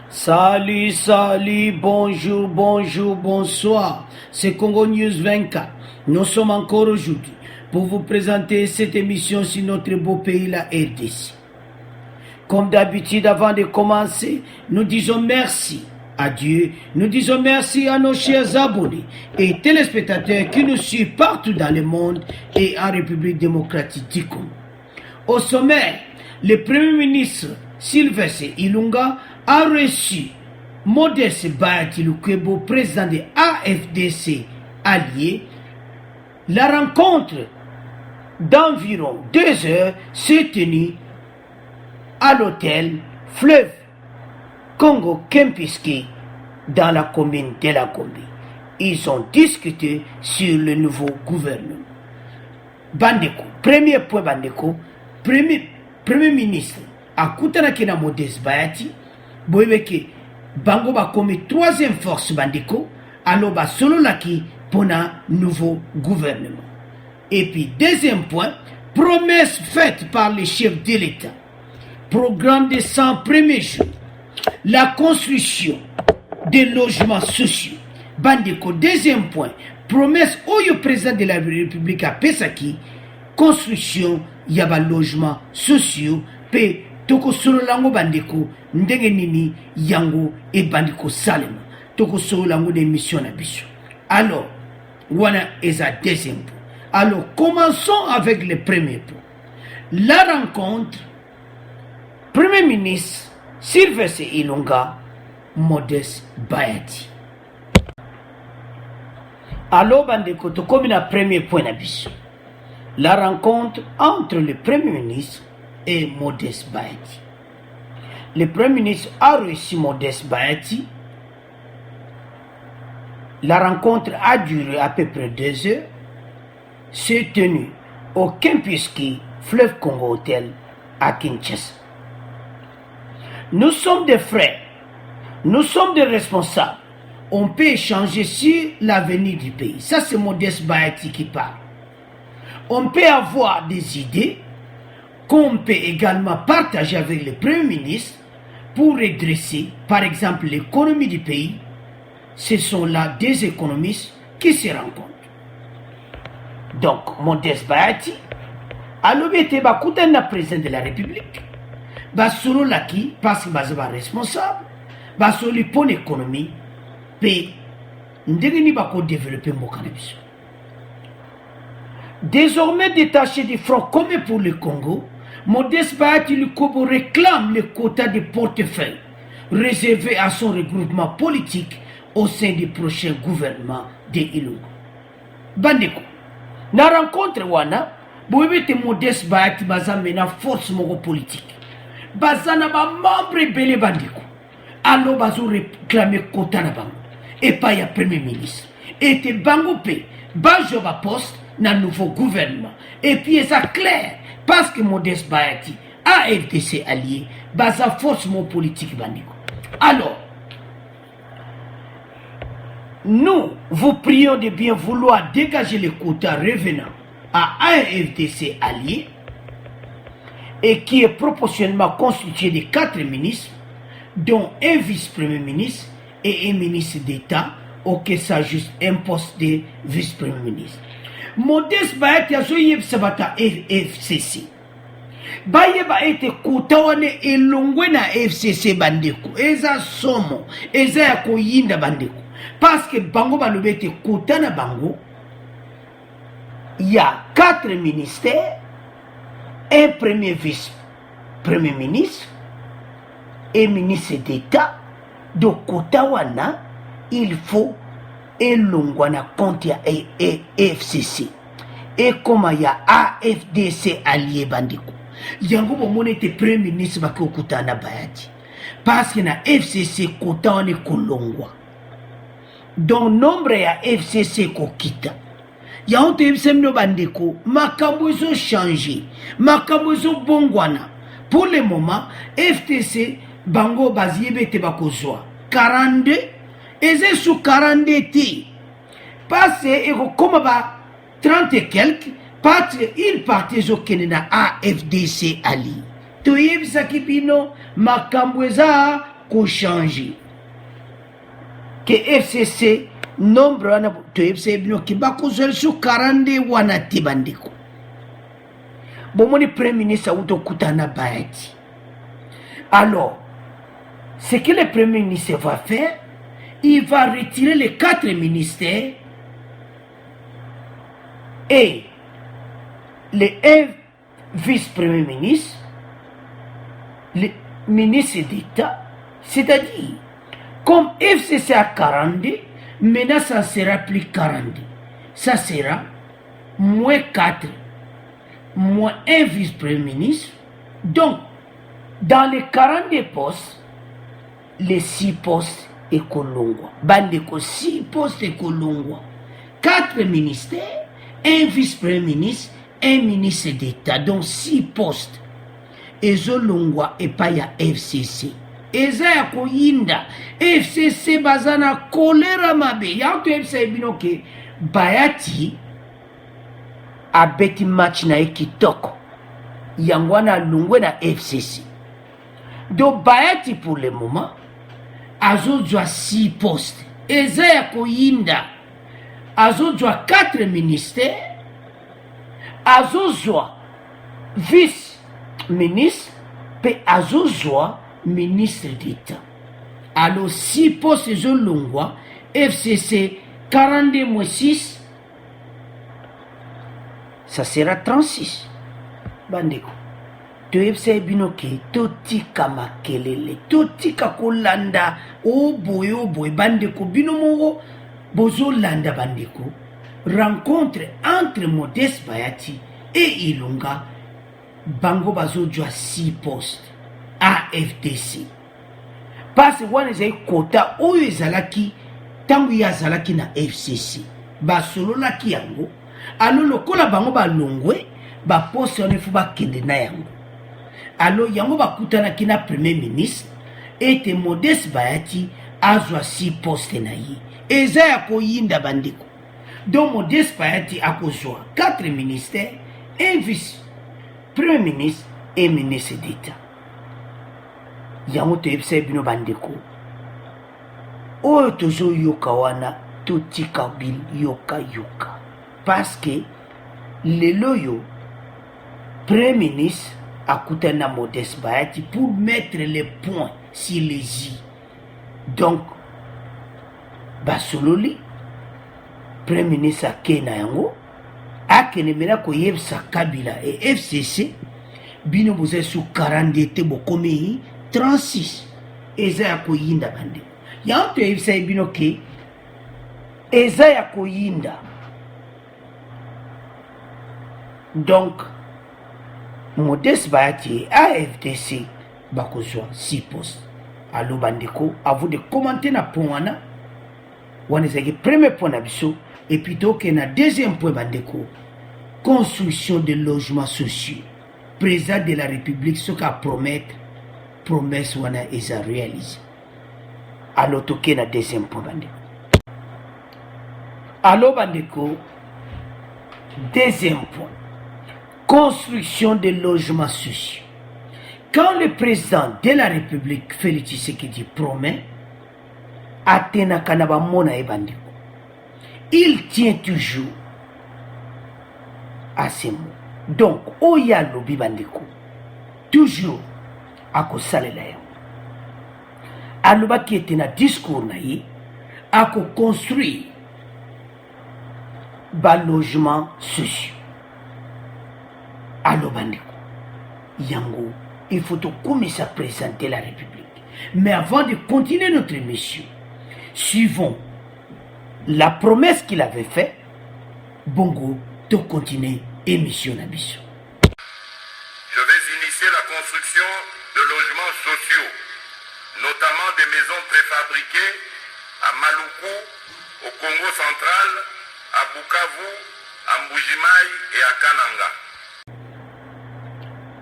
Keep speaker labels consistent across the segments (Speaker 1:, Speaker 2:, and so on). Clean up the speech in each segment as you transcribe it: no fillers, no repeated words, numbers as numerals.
Speaker 1: Salut, salut, bonjour, bonjour, bonsoir. C'est Congo News 24. Nous sommes encore aujourd'hui pour vous présenter cette émission sur notre beau pays, la RDC. Comme d'habitude, avant de commencer, nous disons merci à Dieu. Nous disons merci à nos chers abonnés et téléspectateurs qui nous suivent partout dans le monde et en République démocratique du Congo. Au sommet, le Premier ministre Sylvestre Ilunga a reçu Modeste Bahati Lukwebo, président de AFDC allié. La rencontre d'environ 2 heures s'est tenue à l'hôtel Fleuve Congo Kempiski dans la commune de la Gombe. Ils ont discuté sur le nouveau gouvernement. Bandeko, premier point Bandeko, premier ministre a Koutanaki na Modeste Bahati. Boyeke bango ba comme troisième force bandeko alors ba solo laki pour un nouveau gouvernement. Et puis deuxième point, promesse faite par les chefs de l'État, programme des 100 premiers jours, la construction des logements sociaux bandeko. Deuxième point, promesse au président de la République à Pesaki, construction yaba logements sociaux pe toko solo lango bandeko ndenge nini yango e bandeko salema toko solo lango de mission na biso. Alors wana eza deuxième point. Alors commençons avec le premier point, la rencontre Premier ministre Sylvestre Ilunga Modeste Bahati. Alors bandeko to comme na premier point na biso, la rencontre entre le Premier ministre et Modeste Bahati. Le Premier ministre a reçu Modeste Bahati. La rencontre a duré à peu près 2 heures. S'est tenue au Kempiski Fleuve Congo Hotel à Kinshasa. Nous sommes des frères, nous sommes des responsables. On peut échanger sur l'avenir du pays. Ça, c'est Modeste Bahati qui parle. On peut avoir des idées qu'on peut également partager avec le Premier ministre pour redresser, par exemple, l'économie du pays. Ce sont là des économistes qui se rencontrent. Donc, Modeste Bahati, à l'obéité, le président de la République, solo laki, parce que est responsable, solo pour l'économie, puis, nous devons développer mon cannabis. Désormais détaché du Front commun pour le Congo, Modeste Bahati Lukwebo réclame le quota de portefeuille réservé à son regroupement politique au sein du prochain gouvernement de Ilunga. Bandeko, na rencontre wana, boubete Modeste Bahati bazamena force moko politique. Bazana ba membre belé bandeko. Alors bazo réclamer quota na bango. Et pas ya Premier ministre. Et te bango pe, bajo ba poste na nouveau gouvernement. Et puis c'est clair, parce que Modeste Bahati a FDC allié, sa force mon politique bandiko. Alors, nous vous prions de bien vouloir dégager les quotas revenant à un FDC allié et qui est proportionnellement constitué de 4 ministres, dont un vice-premier ministre et un ministre d'État, auquel s'ajoute un poste de vice-premier ministre. Modeste Bahati a zoye sabata FCC. Bayeba ete kutawane elongwe na FCC bandeko. Eza somo, eza ya koyinda bandeko. Parce que bango balobete kutana bango, il y a 4 ministères, un premier vice-premier ministre et ministre d'État. De kutawana, il faut elongwa na compte ya FCC. Et comme il y a AFDC allié bandiko. Yango bomone te premier ministre baki okutana Bahati. Parce que na FCC kutawane kolongwa. Donc nombre ya FCC kokita. Ya honte yebsemno bandiko, makambo ezo changer. Makambo ezo bongwana. Pour le moment, FTC bango baziebe te bakozwa 42 eze sous 42 ti. Parce que comme 30 et quelques, parce qu'il partait au Kenya AFDC Ali. Toyeb Sakibino, Makambweza, ko changer que FCC nombre wana to FCC bino ki bakozela su 42 wana tibandiko bomoni premier ministre auto kutana Bayati. Alors ce que le premier ministre va faire, il va retirer les 4 ministères et les 1 vice-premier ministre, le ministre d'État, c'est-à-dire, comme FCC a 42, maintenant ça sera plus 42. Ça sera moins 4, moins 1 vice-premier ministre. Donc, dans les 42 postes, les 6 postes et Kolongwa. Bandeko 6 postes et Kolongwa. 4 ministères, 1 vice-premier ministre, 1 ministre d'État, donc 6 postes. Et Zolongwa et pas ya FCC. Eza ya koyinda FCC bazana kolera mabe. Ya to FCC binoke Bayati a beti match na ekitoko. Yangwana lungwe na FCC. Donc Bayati pour le moment azojwa 6 postes. Eza ya koyinda azojwa 4 ministères. Azozwa vice-ministre, pe azozwa ministre d'État. Alors, 6 postes de Longwa, FCC 42 moins 6, ça sera 36. Bandeko. To FCC binoke, totika makelele, totika kolanda, oh boy, bandeko, binomo, bozo landa bandeko. Rencontre entre Modeste Bayati et Ilunga, Bango Bazojwa 6 postes à FDC. Parce que wana ezali quota oyo ezalaki tangu ya zalaki na FCC. Basololaki yango. Alo lokola bango balongwe, ba poste wana fu bakende na yango. Alo yango bakutanaki na premier ministre ete Modeste Bayati azwa 6 postes na ye. Eza ya koyinda bandeko. Donc Modeste Bayati a besoin 4 ministères, 1 vice-premier ministre et ministre d'État. Yango to FCC bino bandeko. Oyo tozo yoka wana totika bil yoka. Parce que lelo yo premier ministre a kutana Modeste Bayati pour mettre les points sur les i. Donc basololi Premier ministre Kena yango akene mena ko yebsa Kabila et FCC bino boze sous 40 te bokomi 36 eza ya koyinda bande yanto FCC bino ke eza ya koyinda. Donc Modeste Bayati AFDC bakozwa 6 postes. Allo bandeko, à vous de commenter na point wana. Wana zaki premier point na biso. Et plutôt que na deuxième point bandeko, construction de logements sociaux. Président de la République ce qu'a promettre promesse wana est à réaliser. Alors toke na deuxième point bandeko. Alors bandeko, deuxième point, construction de logements sociaux. Quand le président de la République Félix Tshisekedi promet Atena Kanaba Mona et bandeko, il tient toujours à ces mots. Donc, Oya Lobi Bandeko, toujours à Kosalela Yango. Aloba qui était dans discours naïe, à construire des logements sociaux. Aloba Bandeko, Yango, il faut tout commencer à présenter la République. Mais avant de continuer notre émission, suivons la promesse qu'il avait faite, Bongo, de continuer émission Nabiso.
Speaker 2: Je vais initier la construction de logements sociaux, notamment des maisons préfabriquées à Maluku, au Congo central, à Bukavu, à Mbujimaï et à Kananga.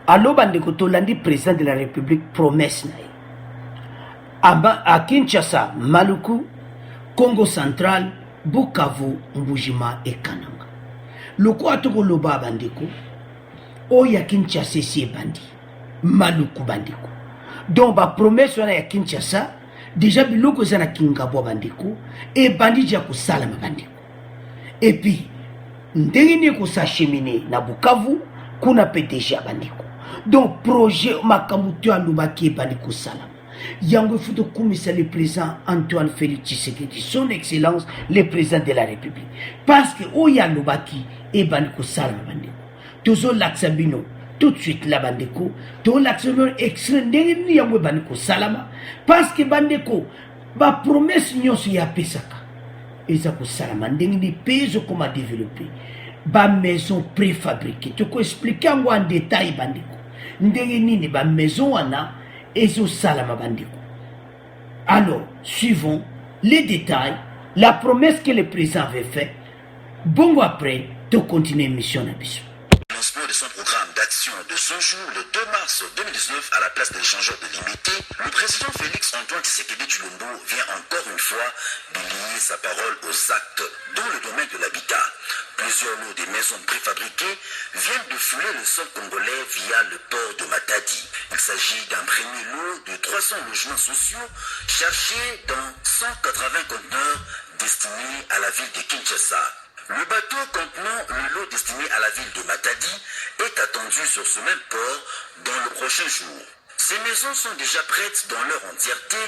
Speaker 1: Allo bandeko tolandi président de la République promesse naïe. À Kinshasa, Maluku, Congo central, Bukavu, Mbujima et Kananga. Loko atoko loba bandeko, Oya Kinshasa si bandi, Maluku bandeko. donc ba promesse wana ya Kinshasa déjà biloko eza na Kingabwa bandeko et bandi ja kosalama bandeko et puis ndenge ni kosacheminer na Bukavu kuna pe déjà bandeko donc projet makambo to alobaki ebandi kosalama yango futo kumisa le président Antoine Félix Tshisekedi son excellence le président de la République parce que oya alobaki ebandi kosalama bandeko tozo laksa bino tout de suite la bandeko to laksa bino extrait ndenge ni yango ebandi kosalama parce que bandeko ba promesse nyonso ya pesaka eza kosalama ndenge ni peso koma développer ba maison préfabriquée tu ko expliquer yango en détail bandeko ndenge nini ba maison wana ezo salama bandeko. Alors suivons les détails, la promesse que le président avait faite. Bon après de continuer mission Nabiso.
Speaker 3: Lancement de son programme d'action de 100 jours le 2 mars 2019 à la place de l'échangeur de Limité, le président Félix Antoine Tshisekedi Tshilombo vient encore une fois de lier sa parole aux actes dans le domaine de l'habitat. Plusieurs lots des maisons préfabriquées viennent de fouler le sol congolais via le port de Matadi. Il s'agit d'un premier lot de 300 logements sociaux chargés dans 180 conteneurs destinés à la ville de Kinshasa. Le bateau contenant le lot destiné à la ville de Matadi est attendu sur ce même port dans le prochain jour. Ces maisons sont déjà prêtes dans leur entièreté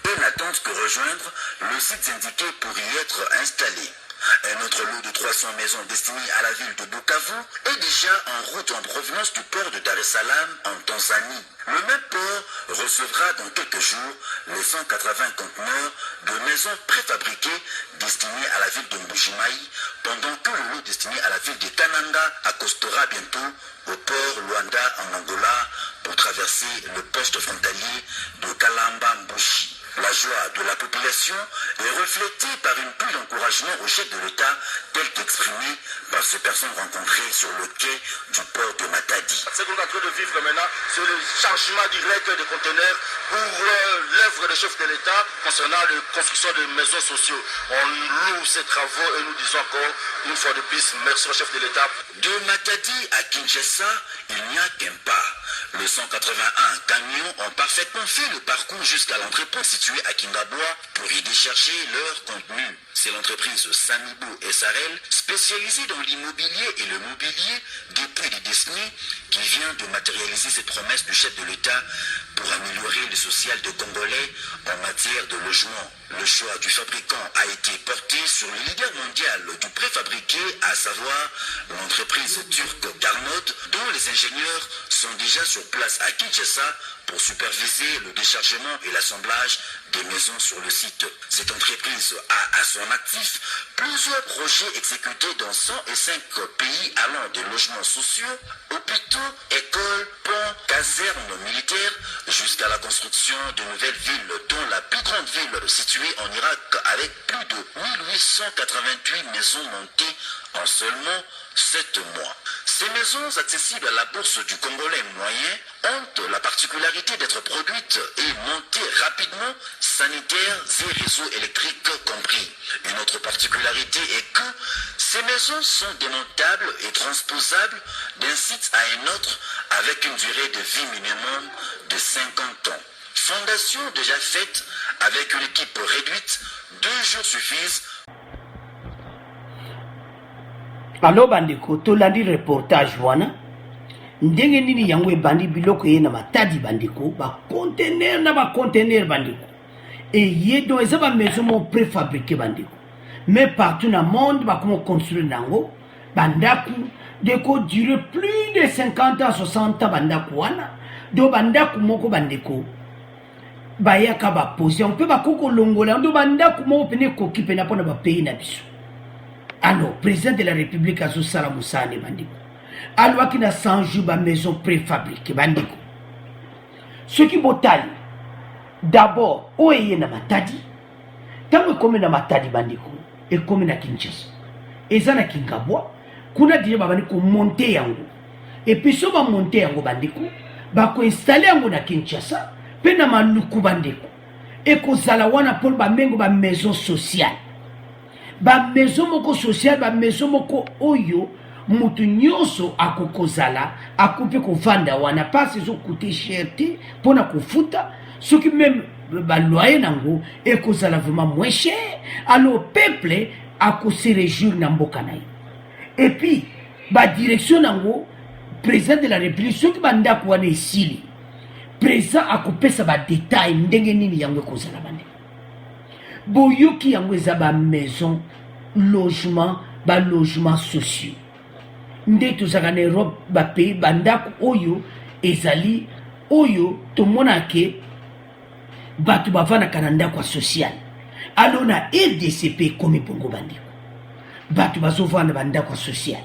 Speaker 3: et n'attendent que rejoindre le site indiqué pour y être installé. Un autre lot de 300 maisons destinées à la ville de Bukavu est déjà en route en provenance du port de Dar es Salaam en Tanzanie. Le même port recevra dans quelques jours les 180 conteneurs de maisons préfabriquées destinées à la ville de Mbujimaï, pendant que le lot destiné à la ville de Kananga accostera bientôt au port Luanda en Angola pour traverser le poste frontalier de Kalamba-Mbushi. La joie de la population est reflétée par une bulle d'encouragement au chef de l'État tel qu'exprimé par ces personnes rencontrées sur le quai du port de Matadi.
Speaker 4: Ce qu'on est en train de vivre maintenant, c'est le chargement direct des conteneurs pour l'œuvre des chefs de l'État concernant la construction de maisons sociaux. On loue ces travaux et nous disons encore une fois de plus merci au chef de l'État.
Speaker 3: De Matadi à Kinshasa, il n'y a qu'un pas. Les 181 camions ont parfaitement fait le parcours jusqu'à l'entrepôt situé à Kingabwa pour y décharger leur contenu. C'est l'entreprise Samibou SRL, spécialisée dans l'immobilier et le mobilier depuis des décennies, qui vient de matérialiser cette promesse du chef de l'État pour améliorer le social des Congolais en matière de logement. Le choix du fabricant a été porté sur le leader mondial du préfabriqué, à savoir l'entreprise turque Carnot, dont les ingénieurs sont déjà sur place à Kinshasa pour superviser le déchargement et l'assemblage des maisons sur le site. Cette entreprise a à son actif plusieurs projets exécutés dans 105 pays allant des logements sociaux, hôpitaux, écoles, ponts, casernes militaires, jusqu'à la construction de nouvelles villes, dont la plus grande ville située en Irak avec plus de 1888 maisons montées en seulement 7 mois. Ces maisons accessibles à la bourse du Congolais moyen ont la particularité d'être produites et montées rapidement, sanitaires et réseaux électriques compris. Une autre particularité est que ces maisons sont démontables et transposables d'un site à un autre avec une durée de vie minimum de 50 ans. Fondation déjà faite avec une équipe réduite, 2 jours suffisent.
Speaker 1: Alors bandeko tolandi reportage wana ndenge nini yango ebandi biloko ye na Matadi bandeko ba conteneur bandeko et ye do eza ba maison mo préfabriqué bandeko mais partout dans le monde ba comment construire nango bandaku deko durer plus de 50 ans 60 ans bandaku wana do bandaku moko bandeko ba yaka ba poser on peut ba koko longola do bandaku moko pene koki pena pona ba pays na biso. Alors, président de la République a Zoussala Moussane Bandiko. Alors, qui n'a 100 jours de maison préfabriquée Bandiko. Ce qui botali, d'abord, où est na Matadi? Tant que comme na Matadi Bandiko, et comme na Kinshasa. Et ça na Kingabwa, qu'on a déjà Bandiko monté yango. Et puis, si on va monter yango Bandiko, bah qu'on installer yango na Kinshasa, puis na Maluku Bandiko. Et qu'on s'ala wana pour ba mengo ba maison sociale. Ba maison moko sociale ba maison moko oyo mutu nyonso akokozala akupe kovanda wana pasi ezocoûte cher te mpona kofuta soki même baloyer nango ekozala vraiment moins cher alors peuple akose réjouir na mboka na ye et puis badirection nango président de la république soki bandako wana esili président akopesa badetail ndenge nini yango ekozala bande boyoki yango eza bamaison logement balogement sociaux nde tozalaka na Europe bapays bandako oyo ezali oyo tomonake bato bavandaka na ndako ya social alo na RDC mpe ekomi bongo bandeko bato bazovanda bandako ya social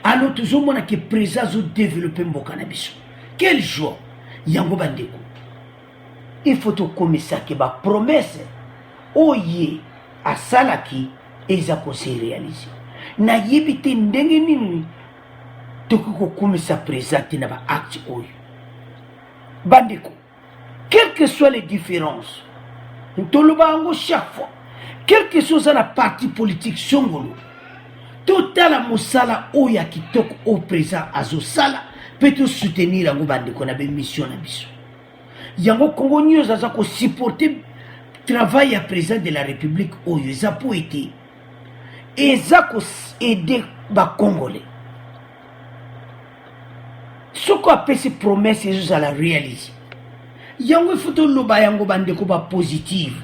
Speaker 1: alo tozomona ke président azodeveloppe mboka na biso quel jour yango bandeko il faut tokomisake bapromese oye asalaki eza kose réalise nayebi te ndenge nini tokoki kokomisa président te na baacte oyo bandeko quelles que soient les différences toloba yango chaque fois quel que soit la parti politique songolo totala mosala oyo ya kitoko o président azosala mpe tosoutenir yango bandeko na bemission na biso yango Congo News aza kosupporte travail ya président de la république oyo eza po ete eza koaide bacongolais soko apesi promesse ezozala réalise yango ifo toloba yango bandeko bapositive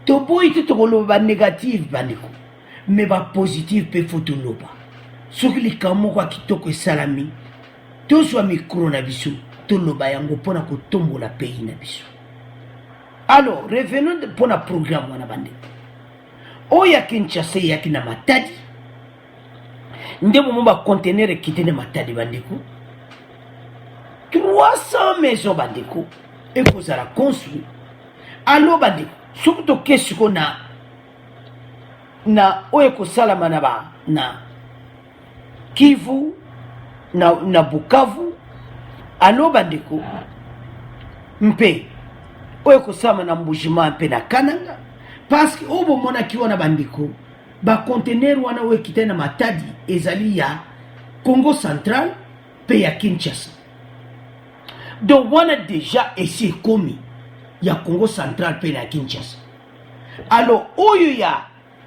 Speaker 1: toboyi te tokoloba banégative bandeko me bapositive mpe fo toloba soki likambo moko ya kitoko esalami tozwa mikro na biso toloba yango mpona kotombola pays na biso alors revenons mpona programme wana bandeko oyo ya Kinshasa eyaki na Matadi nde momo bacontener ekite na Matadi bandeko 300 maisons bandeko ekozala construit alo bandeko soki toke siko na oyo ekosalama na Kivu na Bukavu alo bandeko mpe oyo ekosalama na Mbujima mpe na Kananga parce que oyo bomonaki wana bandeko bacontener wana oyo ekite na Matadi ezali ya Congo Central mpe ya Kinshasa donc wana déjà esi ekomi ya Congo Central mpe na Kinshasa alors oyo ya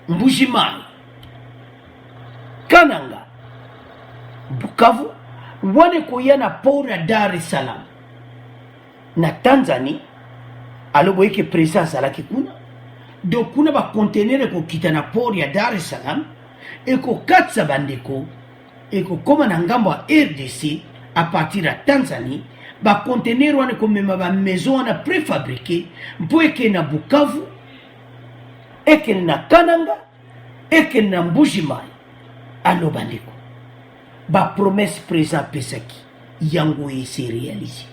Speaker 1: Mbujimai Kananga Bukavu wana koya na port ya Dar es Salaam na Tanzanie alors boyeke président azalaki kuna donc kuna bacontener ekokita na port ya Dar es Salaam ekokatisa bandeko ekokoma na ngambo ya RDC à partir ya Tanzanie bacontener wana ekomema bamaison wana préfabriqué mpo ekende na Bukavu ekende na Kananga ekende na Mbujimai alo bandeko bapromesse président pesaki yango ese réalisé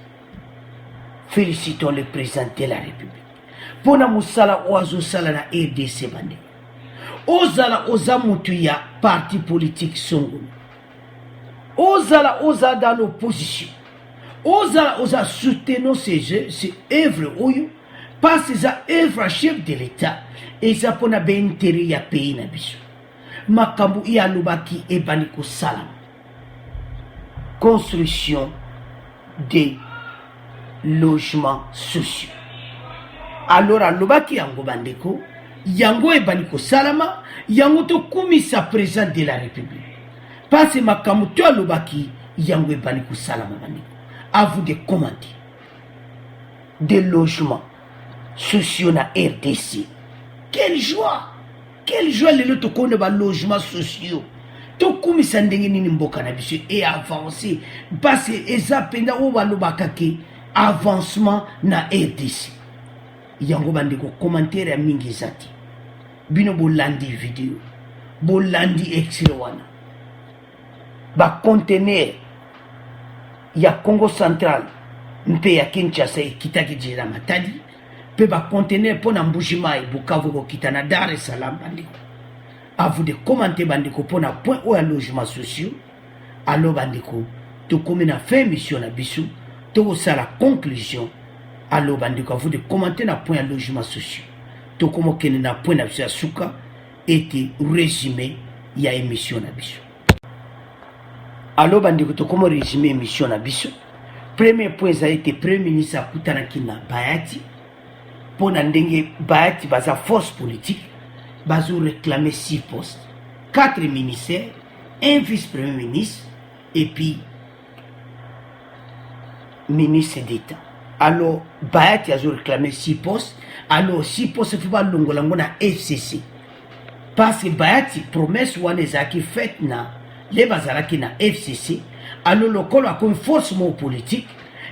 Speaker 1: félicitons le président de la République pona musala oyo azosala na RDC bandeko ozala oza mutu ya parti politique songolo ozala oza dans l'opposition ozala oza soutenons ces œuvres oyo parce eza œuvre à chef de l'État eza mpona baintérêt ya pays na biso makambo oyo alobaki ebandi kosalama construction des logements sociaux alors alobaki yango bandeko yango ebandi kosalama yango tokumisa président de la République parce makambo to alobaki yango ebandi kosalama bandeko à vous de commenter des logements sociaux na RDC quelle joie lelo tokone ba logements sociaux tokumisa ndenge nini mboka na biso et avancer parce eza penda o balobaka ke avancement na RDC yango bandeko commentaire ya mingi zati bino bolandi vidéo bolandi extrait wana ba conteneur ya Congo Central mpe ya Kinshasa ekitaki jira Matadi mpe ba conteneur pona Mbujimai Bukavu kokita na Dar es Salaam bandeko à vous de commenter bandeko pona point ou à logement sociaux alors bandeko to komi na fin mission na biso to ça la conclusion alors bandeko à vous de commenter na point à logement sociaux to komo kene na point na biso suka était résumé ya émission na biso Alors bandeko to comment résumer émission na biso. Premier point ça a été premier ministre akutanaki na Bayati pour na ndenge Bayati baza force politique bazo réclamer 6 postes, 4 ministères, un vice-premier ministre et puis ministre d'État. Alors Bayati a réclamé 6 postes. Alors 6 postes faut pas longolango na FCC. Parce que Bayati promesse wana ezaki fait na les bazalaki na FCC. Alors le col a comme force politique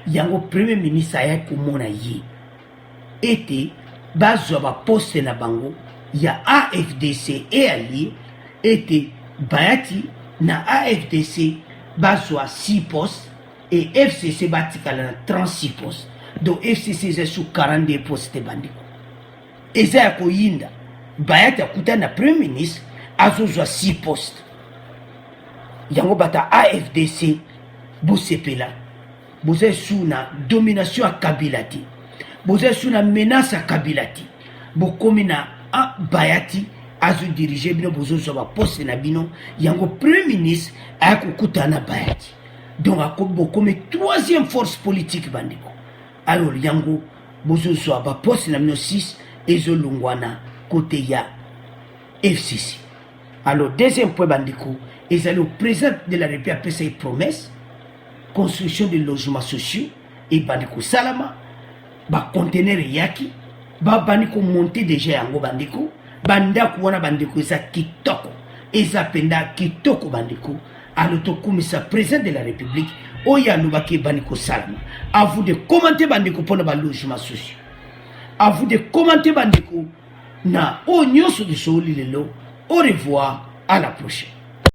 Speaker 1: yango premier ministre aya komona yi était bazwa ba poste na bango ya AFDC et allié était Bayati na AFDC bazwa 6 postes et FCC batikala na 36 postes. Donc FCC est sous 42 postes bandiko. Eza ya koyinda Bayati akuta na premier ministre azozwa 6 postes. Yango bata AFDC bosepela boze sous na domination à Kabilati, boze sous na menace à Kabilati, bokomi na Bayati azo diriger bino bozo ba poste na bino yango premier ministre akukuta na Bayati. Donc bokomi troisième force politique bandiko. Alors yango bozo ba poste na bino 6 ezo longwana côté ya FCC. Alors deuxième point bandiko, ils allaient au président de la République après ses promesses, construction de logements sociaux et bandiko salama, ba conteneur yaki, ba bandiko monter déjà yango bandiko, banda kuona bandiko eza kitoko, eza penda kitoko bandiko, alors to komisa président de la République, oya lubaki bandiko salama. À vous de commenter bandiko pour ba logements sociaux. À vous de commenter bandiko na o nyoso de soli lelo. Au revoir, à la prochaine.